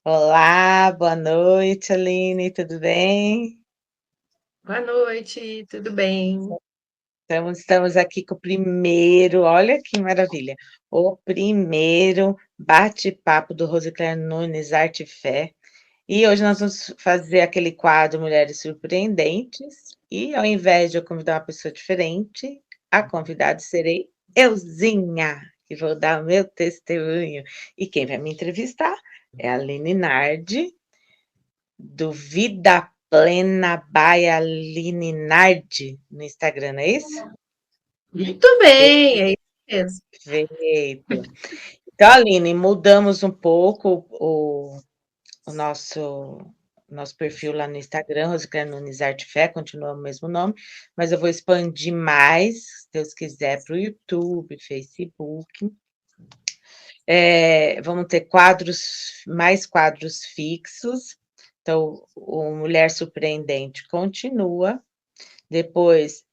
Olá, boa noite, Aline, tudo bem? Boa noite, tudo bem? Estamos aqui com o primeiro, olha que maravilha, o primeiro bate-papo do Rosicler Nunes Arte e Fé. E hoje nós vamos fazer aquele quadro Mulheres Surpreendentes. E ao invés de eu convidar uma pessoa diferente, a convidada serei euzinha, que vou dar o meu testemunho. E quem vai me entrevistar é a Aline Nardi, do Vida Plena by Aline Nardi no Instagram, não é isso? Muito bem, é isso mesmo. Perfeito. Então, Aline, mudamos um pouco o nosso perfil lá no Instagram, Rosicler Nunes Arte e Fé, continua o mesmo nome, mas eu vou expandir mais, se Deus quiser, para o YouTube, Facebook. Vamos ter mais quadros fixos. Então, o Mulher Surpreendente continua. Depois,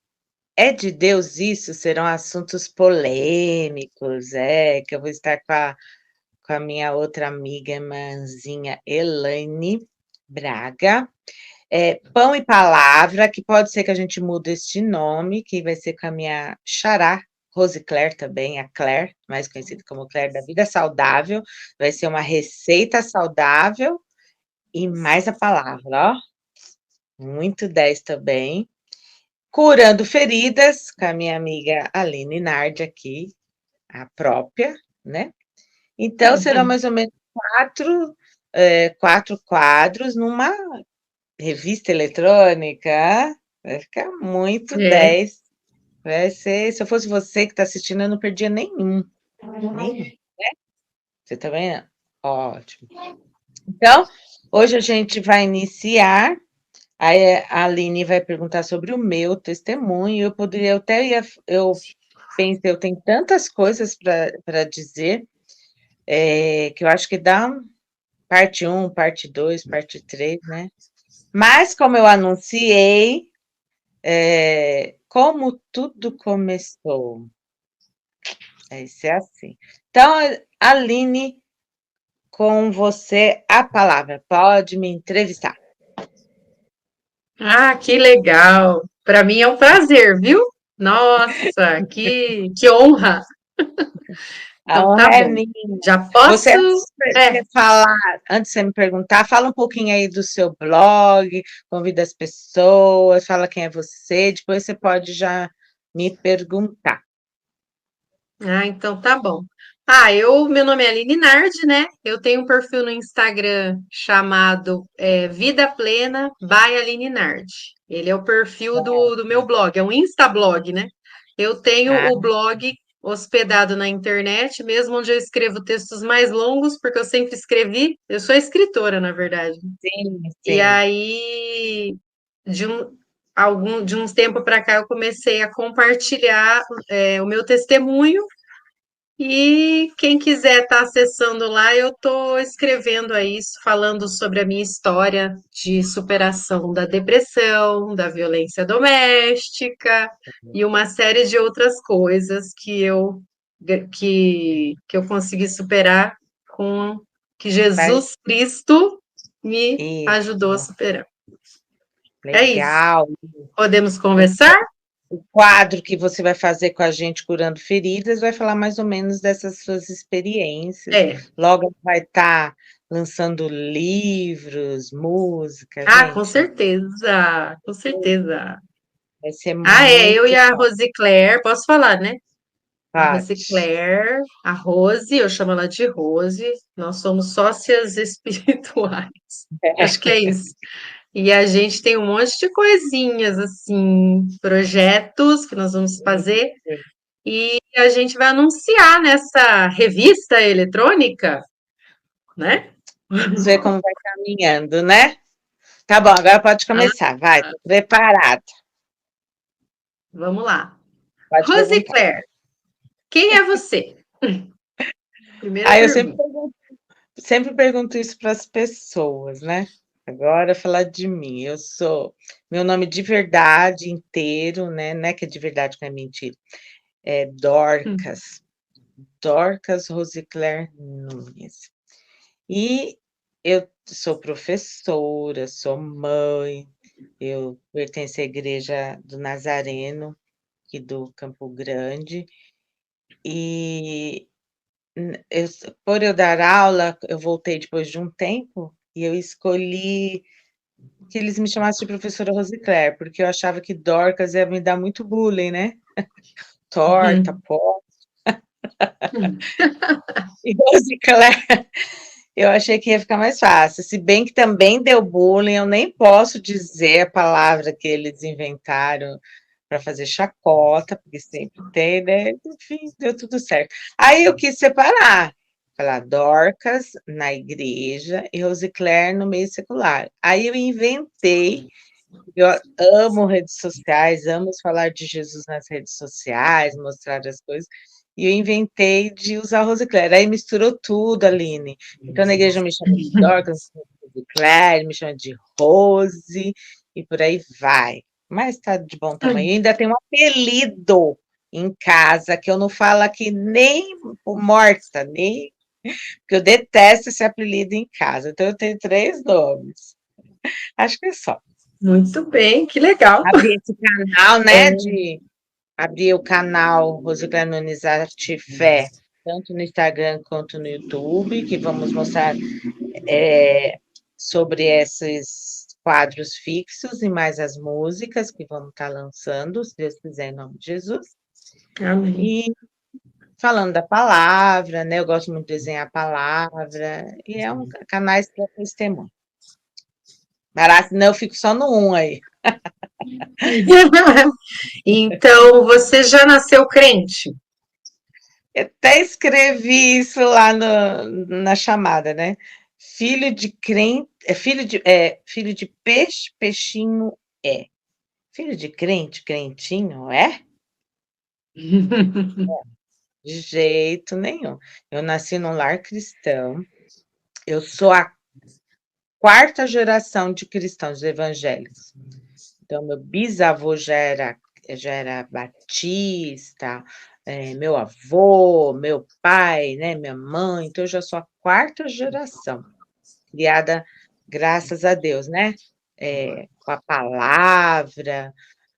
é de Deus isso? Serão assuntos polêmicos, que eu vou estar com a minha outra amiga, irmãzinha Elaine Braga. Pão e Palavra, que pode ser que a gente mude este nome, que vai ser com a minha xará, Rose Claire também, a Claire, mais conhecida como Claire da Vida Saudável. Vai ser uma receita saudável e mais a palavra, ó. Muito 10 também. Curando Feridas, com a minha amiga Aline Nardi aqui, a própria, né? Então, serão mais ou menos quatro quadros numa revista eletrônica. Vai ficar muito É. 10. Vai ser, se eu fosse você que está assistindo, eu não perdia nenhum. Nenhum. Você também não? Ótimo. Então, hoje a gente vai iniciar. Aí a Aline vai perguntar sobre o meu testemunho. Eu poderia até eu pensei, eu tenho tantas coisas para dizer, que eu acho que dá parte um, parte 2, parte 3, né? Mas como eu anunciei, como tudo começou. Isso é assim. Então, Aline, com você a palavra. Pode me entrevistar. Ah, que legal. Para mim é um prazer, viu? Nossa, que honra. A Então honra tá é bom. minha. Já Você posso? É. quer falar, antes de você me perguntar, fala um pouquinho aí do seu blog, convida as pessoas, fala quem é você, depois você pode já me perguntar. Ah, então tá bom. Meu nome é Aline Nardi, né? Eu tenho um perfil no Instagram chamado Vida Plena by Aline Nardi. Ele é o perfil do meu blog, é um Instablog, né? Eu tenho Ah, o blog hospedado na internet, mesmo onde eu escrevo textos mais longos, porque eu sempre escrevi. Eu sou escritora, na verdade. sim, E sim. aí, de de uns tempos para cá, eu comecei a compartilhar o meu testemunho e quem quiser estar acessando lá, eu estou escrevendo aí, falando sobre a minha história de superação da depressão, da violência doméstica e uma série de outras coisas que eu consegui superar com que Faz Jesus Cristo me ajudou a isso. superar. É isso. Legal. Podemos Então, conversar? o quadro que você vai fazer com a gente curando feridas vai falar mais ou menos dessas suas experiências. É. Logo vai estar lançando livros, música, Com gente. certeza, com certeza. Vai ser Eu e muito a Rosicler, posso falar, né? A forte. Rosicler, a Rose, eu chamo ela de Rose, nós somos sócias espirituais. Acho que é isso. E a gente tem um monte de coisinhas, assim, projetos que nós vamos fazer, e a gente vai anunciar nessa revista eletrônica, né? Vamos ver como vai caminhando, né? Tá bom, agora pode Ah, começar. Vai, tô preparada. vamos lá. Pode perguntar. Rosicler, quem é você? Primeira Eu pergunta. sempre pergunto isso para as pessoas, né? Agora falar de mim. Eu sou meu nome de verdade inteiro, né? Não é que é de verdade, que não é mentira. É Dorcas. Dorcas Rosicler Nunes. E Eu sou professora, sou mãe, eu pertenço à igreja do Nazareno, aqui do Campo Grande, e por eu dar aula, eu voltei depois de um tempo, e eu escolhi que eles me chamassem de professora Rosicler, porque eu achava que Dorcas ia me dar muito bullying, né, torta, Uhum. pó, e Rosicler eu achei que ia ficar mais fácil, se bem que também deu bullying, eu nem posso dizer a palavra que eles inventaram para fazer chacota, porque sempre tem, né, enfim, deu tudo certo. Aí eu quis separar, falar Dorcas na igreja e Rosicler no meio secular. Aí eu inventei, eu amo redes sociais, amo falar de Jesus nas redes sociais, mostrar as coisas, e eu inventei de usar Rosicler, aí misturou tudo, Aline. Então na igreja me chama de Dorcas, me chama de Rosicler, me chama de Rose, e por aí vai. Mas tá de bom tamanho. E ainda tem um apelido em casa, que eu não falo aqui nem morta, nem... porque eu detesto esse apelido em casa. Então eu tenho 3 nomes. Acho que é só. Muito bem, que legal. Abri esse canal, né, É, de abrir o canal Rosicler Nunes Arte Fé, tanto no Instagram quanto no YouTube, que vamos mostrar sobre esses quadros fixos e mais as músicas que vamos estar lançando, se Deus quiser, em nome de Jesus. amém. E falando da palavra, né? Eu gosto muito de desenhar a palavra, e é um canais para testemunho. Mas senão eu fico só no 1 aí. Então, você já nasceu crente? Eu até escrevi isso lá na chamada, né? Filho de crente, filho de peixe, peixinho é. Filho de crente, crentinho é? De jeito nenhum. Eu nasci num lar cristão. Eu sou a quarta geração de cristãos evangélicos. Então, meu bisavô já era batista, meu avô, meu pai, né, minha mãe, então eu já sou a quarta geração, criada, graças a Deus, né, com a palavra,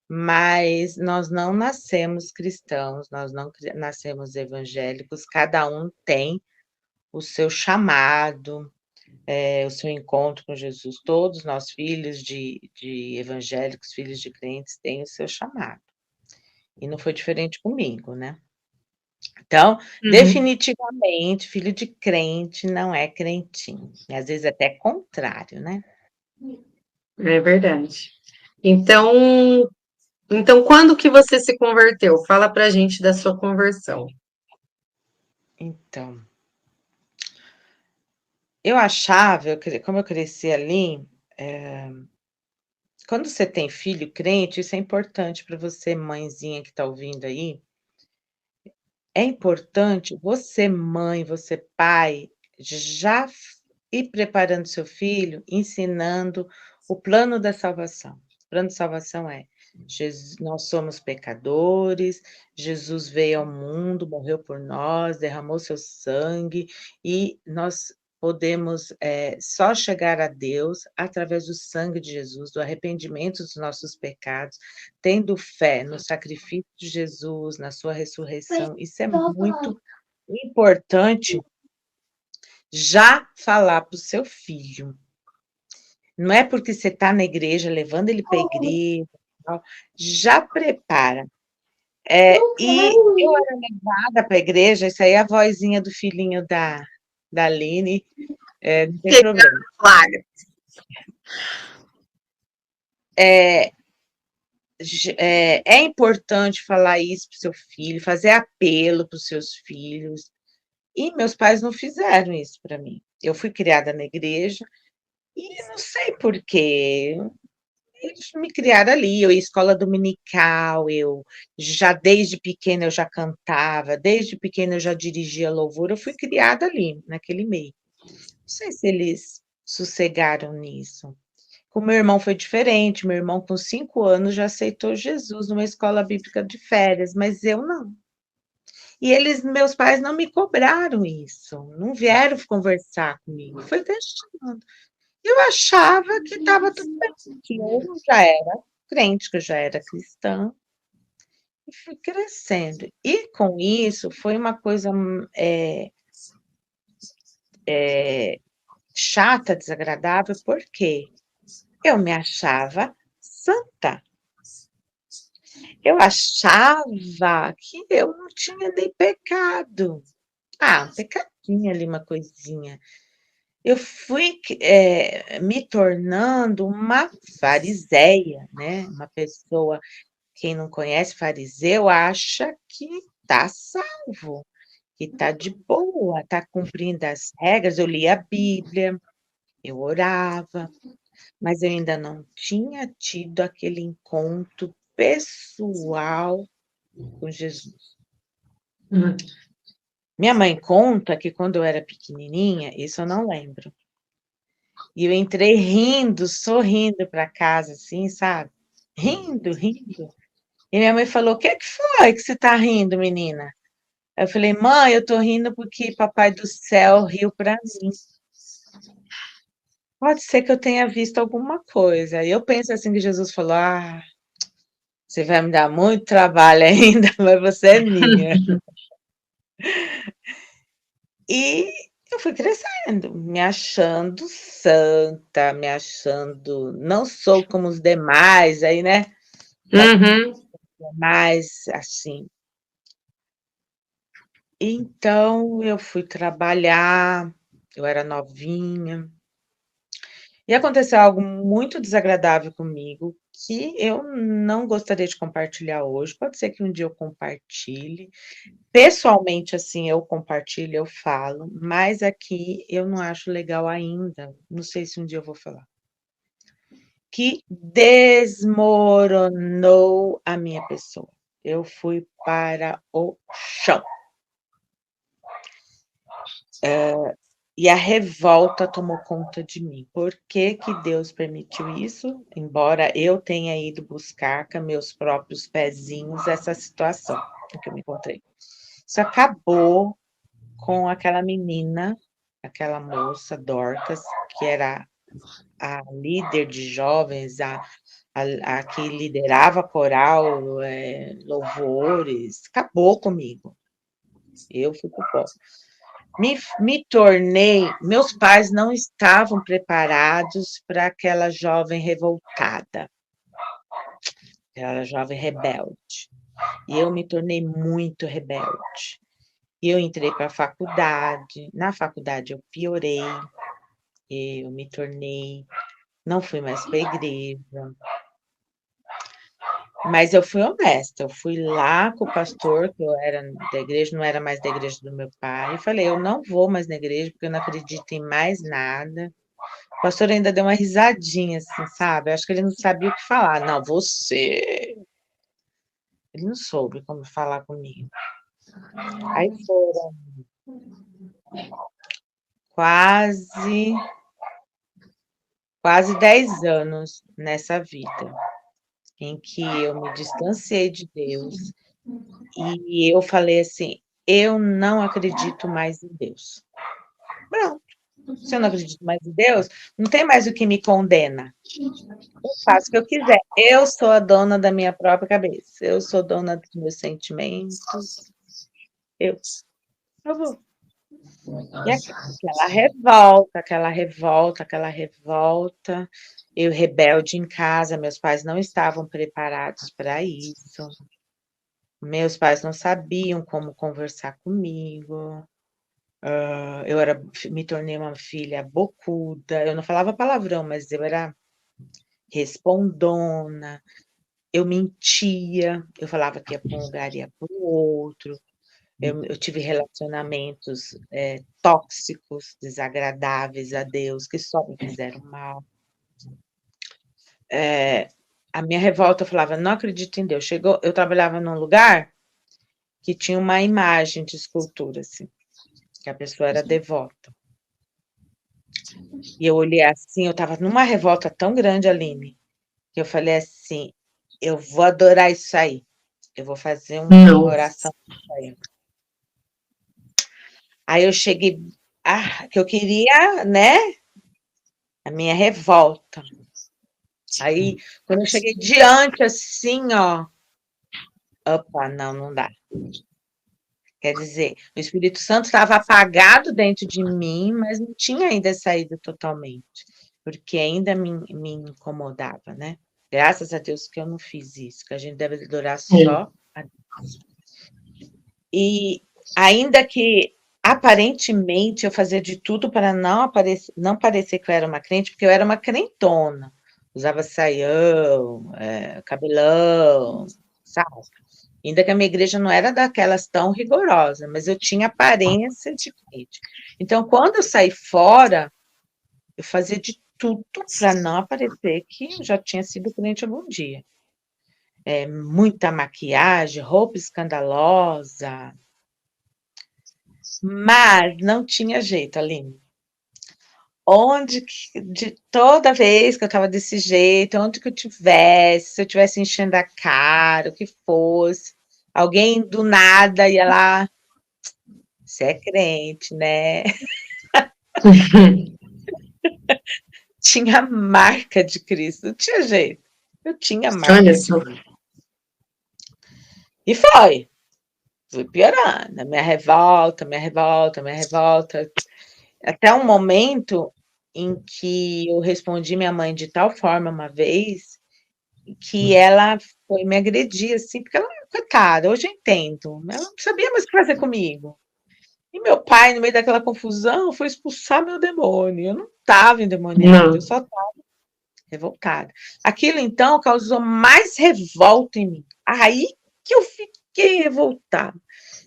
mas nós não nascemos cristãos, nós não nascemos evangélicos, cada um tem o seu chamado, o seu encontro com Jesus. Todos nós, filhos de evangélicos, filhos de crentes, têm o seu chamado. E não foi diferente comigo, né. Então, Uhum, definitivamente, filho de crente não é crentinho, e às vezes até contrário, né. é verdade. Então, quando que você se converteu? Fala pra gente da sua conversão. Então, eu achava, como eu cresci ali, quando você tem filho crente, isso é importante para você, mãezinha que está ouvindo aí, é importante você mãe, você pai, já ir preparando seu filho, ensinando o plano da salvação. O plano de salvação é: nós somos pecadores, Jesus veio ao mundo, morreu por nós, derramou seu sangue, e nós podemos, só chegar a Deus através do sangue de Jesus, do arrependimento dos nossos pecados, tendo fé no sacrifício de Jesus, na sua ressurreição. Isso é muito importante já falar para o seu filho. Não é porque você está na igreja, levando ele para a igreja, tal, já prepara. E eu era levada para a igreja, isso aí é a vozinha do filhinho da Aline, não tem Pegando problema. flagra. É importante falar isso para o seu filho, fazer apelo para os seus filhos, e meus pais não fizeram isso para mim. Eu fui criada na igreja, e não sei por quê, eles me criaram ali, eu ia à escola dominical, eu já desde pequena eu já cantava, desde pequena eu já dirigia louvor, eu fui criada ali, naquele meio. Não sei se eles sossegaram nisso. Com meu irmão foi diferente, meu irmão com 5 anos já aceitou Jesus numa escola bíblica de férias, mas eu não. E meus pais não me cobraram isso, não vieram conversar comigo, foi deixando. Eu achava que estava tudo bem, que eu já era crente, que eu já era cristã, e fui crescendo. E com isso foi uma coisa chata, desagradável, porque eu me achava santa. Eu achava que eu não tinha nem pecado. Um pecadinho ali, uma coisinha. Eu fui me tornando uma fariseia, né? Uma pessoa, quem não conhece fariseu, acha que está salvo, que está de boa, está cumprindo as regras. Eu lia a Bíblia, eu orava, mas eu ainda não tinha tido aquele encontro pessoal com Jesus. Minha mãe conta que quando eu era pequenininha, isso eu não lembro. E eu entrei rindo, sorrindo para casa, assim, sabe? Rindo, rindo. E minha mãe falou: "O que foi que você está rindo, menina?" Eu falei: "Mãe, eu estou rindo porque Papai do Céu riu para mim. Pode ser que eu tenha visto alguma coisa." E eu penso assim que Jesus falou: você vai me dar muito trabalho ainda, mas você é minha. E eu fui crescendo, me achando santa, me achando não sou como os demais, aí, né, mais assim. Então eu fui trabalhar, eu era novinha, e aconteceu algo muito desagradável comigo, que eu não gostaria de compartilhar hoje, pode ser que um dia eu compartilhe. Pessoalmente, assim, eu compartilho, eu falo, mas aqui eu não acho legal ainda, não sei se um dia eu vou falar. Que desmoronou a minha pessoa. Eu fui para o chão. E a revolta tomou conta de mim. Por que que Deus permitiu isso? Embora eu tenha ido buscar com meus próprios pezinhos essa situação em que eu me encontrei. Isso acabou com aquela menina, aquela moça, Dorcas, que era a líder de jovens, a que liderava coral, louvores, acabou comigo. Eu fui pro pó. Me tornei, meus pais não estavam preparados para aquela jovem revoltada, aquela jovem rebelde. E eu me tornei muito rebelde. E eu entrei para a faculdade, na faculdade eu piorei, eu me tornei, não fui mais para a igreja, mas eu fui honesta, eu fui lá com o pastor, que eu era da igreja, não era mais da igreja do meu pai, e falei: "Eu não vou mais na igreja, porque eu não acredito em mais nada." O pastor ainda deu uma risadinha, assim, sabe, acho que ele não sabia o que falar. "Não, você..." Ele não soube como falar comigo. Aí foram quase 10 anos nessa vida, em que eu me distanciei de Deus, e eu falei assim: "Eu não acredito mais em Deus." Pronto, se eu não acredito mais em Deus, não tem mais o que me condena. Eu faço o que eu quiser. Eu sou a dona da minha própria cabeça, eu sou dona dos meus sentimentos, eu vou. E aquela revolta, eu rebelde em casa, meus pais não estavam preparados para isso. Meus pais não sabiam como conversar comigo. Eu me tornei uma filha bocuda, eu não falava palavrão, mas eu era respondona, eu mentia, eu falava que ia para um lugar e ia para o outro. Eu tive relacionamentos, tóxicos, desagradáveis a Deus, que só me fizeram mal. A minha revolta, eu falava: "Não acredito em Deus." Eu trabalhava num lugar que tinha uma imagem de escultura, assim, que a pessoa era devota. E eu olhei assim, eu estava numa revolta tão grande, Aline, que eu falei assim: "Eu vou adorar isso aí, eu vou fazer uma oração isso aí." Aí eu cheguei, que eu queria, né? A minha revolta. Aí, quando eu cheguei diante, assim, ó, opa, não, não dá. Quer dizer, o Espírito Santo estava apagado dentro de mim, mas não tinha ainda saído totalmente, porque ainda me incomodava, né? Graças a Deus que eu não fiz isso, que a gente deve adorar só a Deus. E ainda que aparentemente eu fazia de tudo para não parecer que eu era uma crente, porque eu era uma crentona. Usava saião, cabelão, sabe? Ainda que a minha igreja não era daquelas tão rigorosa, mas eu tinha aparência de crente. Então, quando eu saí fora, eu fazia de tudo para não aparecer que eu já tinha sido crente algum dia. Muita maquiagem, roupa escandalosa, mas não tinha jeito, Aline. De toda vez que eu estava desse jeito, onde que eu tivesse, se eu tivesse enchendo a cara, o que fosse, alguém do nada ia lá, você é crente, né? Tinha a marca de Cristo, não tinha jeito. Eu tinha a marca Olha de só. Cristo. E fui piorando, minha revolta, até um momento em que eu respondi minha mãe de tal forma uma vez, que ela foi me agredir, assim, porque ela, coitada, hoje eu entendo, ela não sabia mais o que fazer comigo. E meu pai, no meio daquela confusão, foi expulsar meu demônio. Eu não estava endemoniada, Não. eu só estava revoltada. Aquilo, então, causou mais revolta em mim. Aí que eu fiquei revoltada.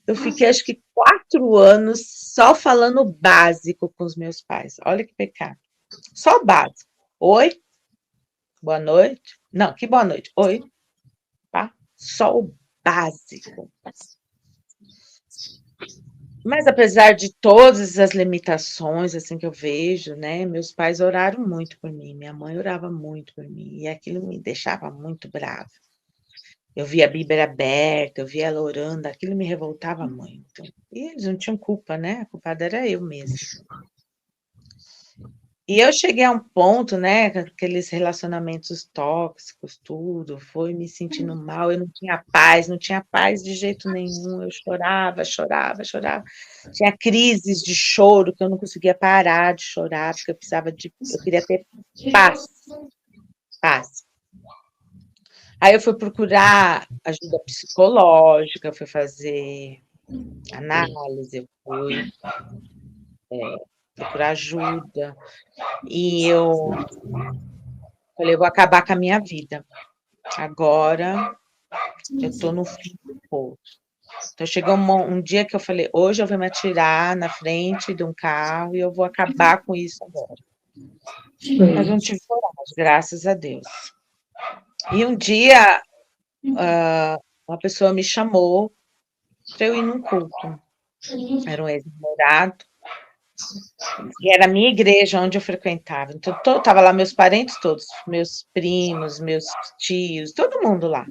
Eu fiquei, acho que 4 anos só falando o básico com os meus pais. Olha que pecado. Só o básico. Oi, boa noite. Não, que boa noite. Oi, tá? Só o básico. Mas apesar de todas as limitações assim que eu vejo, né, meus pais oraram muito por mim, minha mãe orava muito por mim, e aquilo me deixava muito brava. Eu via a Bíblia aberta, eu via ela orando, aquilo me revoltava muito. E eles não tinham culpa, né, a culpada era eu mesma. E eu cheguei a um ponto, né, com aqueles relacionamentos tóxicos, tudo, foi me sentindo mal, eu não tinha paz de jeito nenhum, eu chorava, chorava, chorava. Tinha crises de choro que eu não conseguia parar de chorar, porque eu queria ter paz, paz. Aí eu fui procurar ajuda psicológica, fui fazer análise, eu fui procurar ajuda, e eu falei: "Eu vou acabar com a minha vida. Agora eu estou no fim do poço". Então chegou um dia que eu falei: "Hoje eu vou me atirar na frente de um carro e eu vou acabar com isso agora". Mas eu não tive coragem, graças a Deus. E um dia, uma pessoa me chamou para eu ir num culto. Era um ex-namorado, e era a minha igreja onde eu frequentava. Então estava lá meus parentes todos, meus primos, meus tios, todo mundo lá.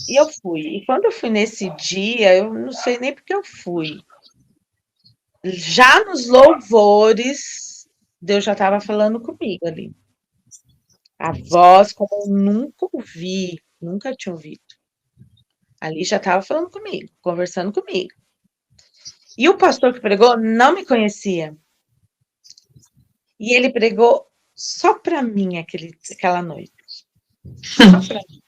E eu fui. E quando eu fui nesse dia, eu não sei nem porque eu fui. Já nos louvores, Deus já estava falando comigo ali. A voz como eu nunca ouvi, nunca tinha ouvido. Ali já estava falando comigo, conversando comigo. E o pastor que pregou não me conhecia. E ele pregou só para mim aquela noite. Só para mim.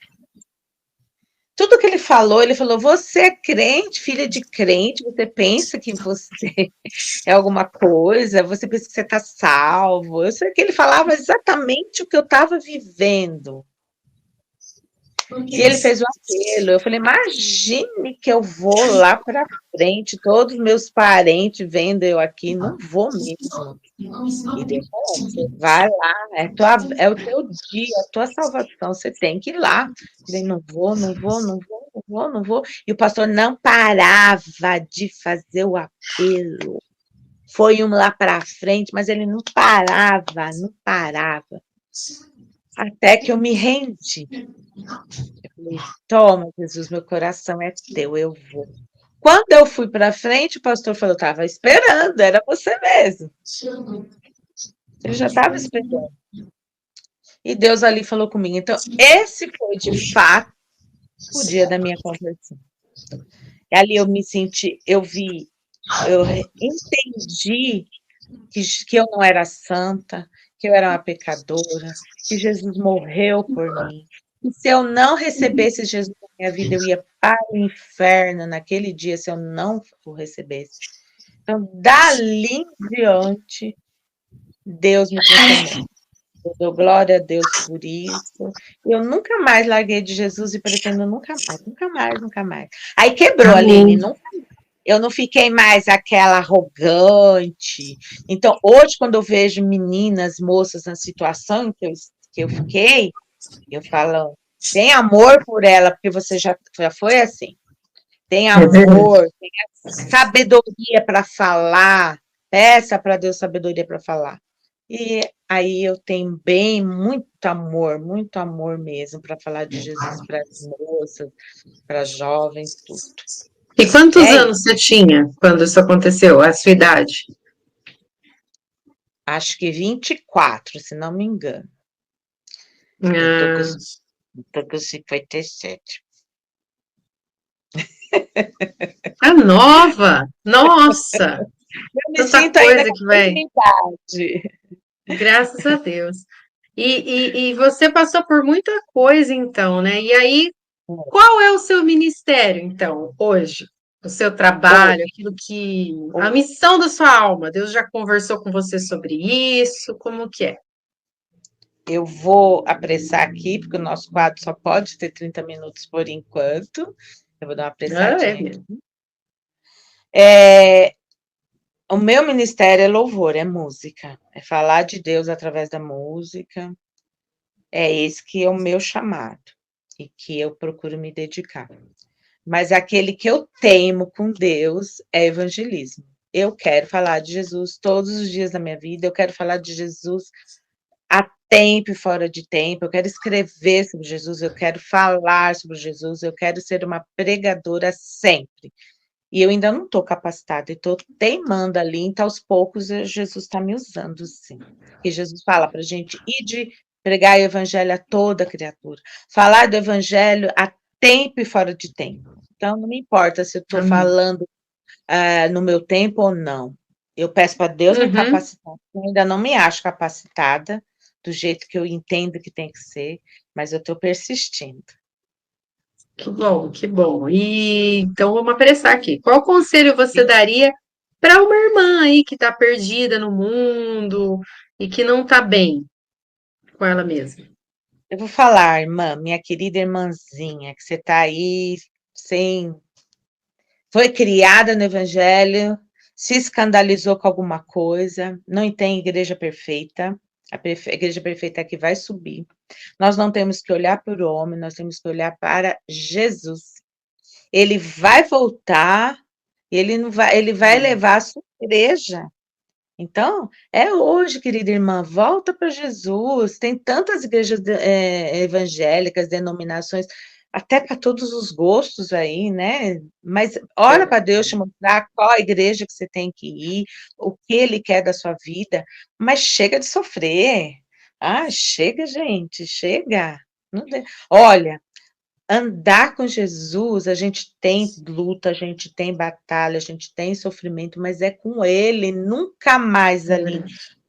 Tudo que ele falou, você é crente, filha de crente, você pensa que você é alguma coisa, você pensa que você está salvo. Eu sei que ele falava exatamente o que eu estava vivendo. E ele fez o apelo. Eu falei: imagine que eu vou lá para frente, todos os meus parentes vendo eu aqui, não vou mesmo. E Deus falou: você vai lá, é o teu dia, a tua salvação, você tem que ir lá. Eu falei: não vou, não vou, não vou, não vou, não vou. E o pastor não parava de fazer o apelo. Foi um lá para frente, mas ele não parava, não parava. Até que eu me rendi. Eu falei: toma, Jesus, meu coração é teu, eu vou. quando eu fui para frente, o pastor falou, estava esperando, era você mesmo. Ele já estava esperando. E Deus ali falou comigo. Então, esse foi, de fato, o dia da minha conversão. E ali eu me senti, eu entendi que eu não era santa, que eu era uma pecadora, que Jesus morreu por mim. E se eu não recebesse Jesus na minha vida, eu ia para o inferno naquele dia, se eu não o recebesse. Então, dali em diante, Deus me transformou. Eu dou glória a Deus por isso. Eu nunca mais larguei de Jesus e pretendo nunca mais, nunca mais, nunca mais. Aí quebrou, Aline, nunca mais. Eu não fiquei mais aquela arrogante. Então, hoje, quando eu vejo meninas, moças na situação que eu fiquei, eu falo, tem amor por ela, porque você já foi assim. Tem amor, tem sabedoria para falar. Peça para Deus sabedoria para falar. E aí eu tenho muito amor mesmo para falar de Jesus para as moças, para as jovens, tudo. E quantos anos você tinha quando isso aconteceu, a sua idade? Acho que 24, se não me engano. Eu tô com 57. A nova! Nossa! Eu me Tanta sinto ainda coisa com que vai. idade. Graças a Deus. E você passou por muita coisa, então, né? E aí, qual é o seu ministério, então, hoje? O seu trabalho, aquilo que. A missão da sua alma. Deus já conversou com você sobre isso? Como que é? Eu vou apressar aqui, porque o nosso quadro só pode ter 30 minutos por enquanto. Eu vou dar uma apressadinha aqui. O meu ministério é louvor, é música. É falar de Deus através da música. É esse que é o meu chamado. E que eu procuro me dedicar. Mas aquele que eu teimo com Deus é evangelismo. Eu quero falar de Jesus todos os dias da minha vida. Eu quero falar de Jesus a tempo e fora de tempo, eu quero escrever sobre Jesus, eu quero falar sobre Jesus, eu quero ser uma pregadora sempre. E eu ainda não estou capacitada, estou teimando ali, então aos poucos Jesus está me usando, sim. E Jesus fala para a gente ir de pregar o evangelho a toda criatura, falar do evangelho a tempo e fora de tempo. Então, não me importa se eu estou falando no meu tempo ou não. Eu peço para Deus me capacitar, eu ainda não me acho capacitada, do jeito que eu entendo que tem que ser, mas eu estou persistindo. Que bom, que bom. E então vamos apressar aqui. Qual conselho você daria para uma irmã aí que está perdida no mundo e que não está bem com ela mesma? Eu vou falar, irmã, minha querida irmãzinha, que você está aí sem. Foi criada no Evangelho, se escandalizou com alguma coisa, não tem igreja perfeita. A igreja perfeita é que vai subir. Nós não temos que olhar para o homem, nós temos que olhar para Jesus. Ele vai voltar, ele vai levar a sua igreja. Então, é hoje, querida irmã, volta para Jesus. Tem tantas igrejas evangélicas, denominações, até para todos os gostos aí, né? Mas ora para Deus te mostrar qual a igreja que você tem que ir, o que Ele quer da sua vida, mas chega de sofrer. Ah, chega, gente, chega. Olha, andar com Jesus, a gente tem luta, a gente tem batalha, a gente tem sofrimento, mas é com Ele, nunca mais, Aline,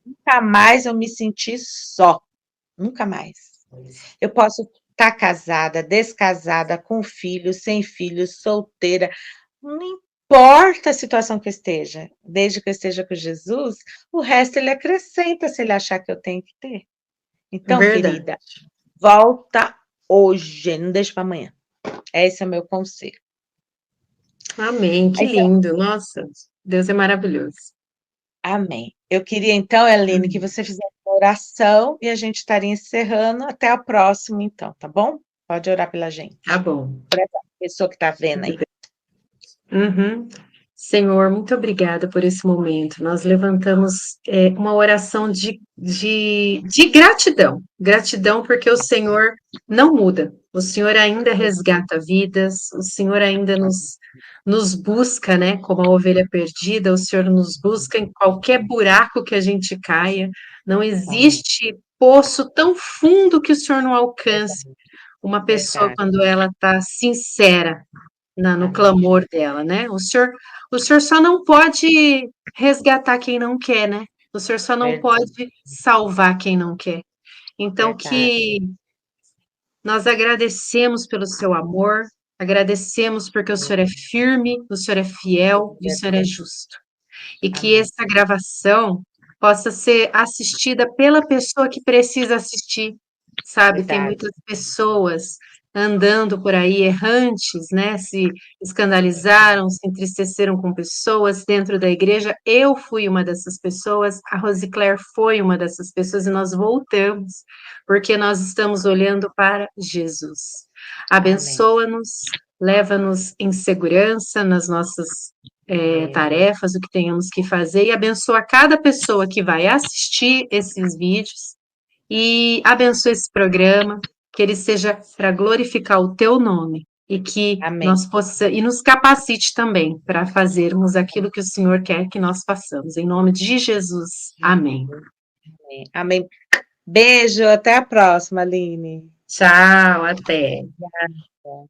nunca mais eu me senti só, nunca mais. Eu posso estar casada, descasada, com filho, sem filho, solteira, não importa a situação que eu esteja, desde que eu esteja com Jesus, o resto Ele acrescenta se Ele achar que eu tenho que ter. Então, querida, volta hoje, não deixa para amanhã. Esse é o meu conselho. Amém, que lindo. Nossa, Deus é maravilhoso. Amém. Eu queria, então, Aline, que você fizesse uma oração e a gente estaria encerrando. Até a próxima, então, tá bom? Pode orar pela gente. Tá bom. Para essa pessoa que está vendo aí. Senhor, muito obrigada por esse momento. Nós levantamos uma oração de gratidão. Gratidão porque o Senhor não muda. O Senhor ainda resgata vidas, o Senhor ainda nos busca, né? Como a ovelha perdida, o Senhor nos busca em qualquer buraco que a gente caia. Não Amém. existe poço tão fundo que o Senhor não alcance Verdade, uma pessoa verdade. quando ela está sincera no Amém. clamor dela, né? O senhor só não pode resgatar quem não quer, né? O senhor só não Verdade, pode salvar quem não quer. Então, verdade. que nós agradecemos pelo seu amor, agradecemos porque o senhor é firme, o senhor é fiel e o senhor é justo. E que Amém. essa gravação possa ser assistida pela pessoa que precisa assistir, sabe? Tem Verdade. muitas pessoas andando por aí errantes, né? Se escandalizaram, se entristeceram com pessoas dentro da igreja. Eu fui uma dessas pessoas, a Rosicler foi uma dessas pessoas e nós voltamos, porque nós estamos olhando para Jesus. Amém. Abençoa-nos, leva-nos em segurança nas nossas Amém. tarefas, o que tenhamos que fazer, e abençoa cada pessoa que vai assistir esses vídeos, e abençoa esse programa, que ele seja para glorificar o teu nome, e que Amém. nós possa, e nos capacite também para fazermos aquilo que o Senhor quer que nós façamos. Em nome de Jesus. Amém. Amém. Amém. Beijo, até a próxima, Aline. Tchau, até. Obrigada.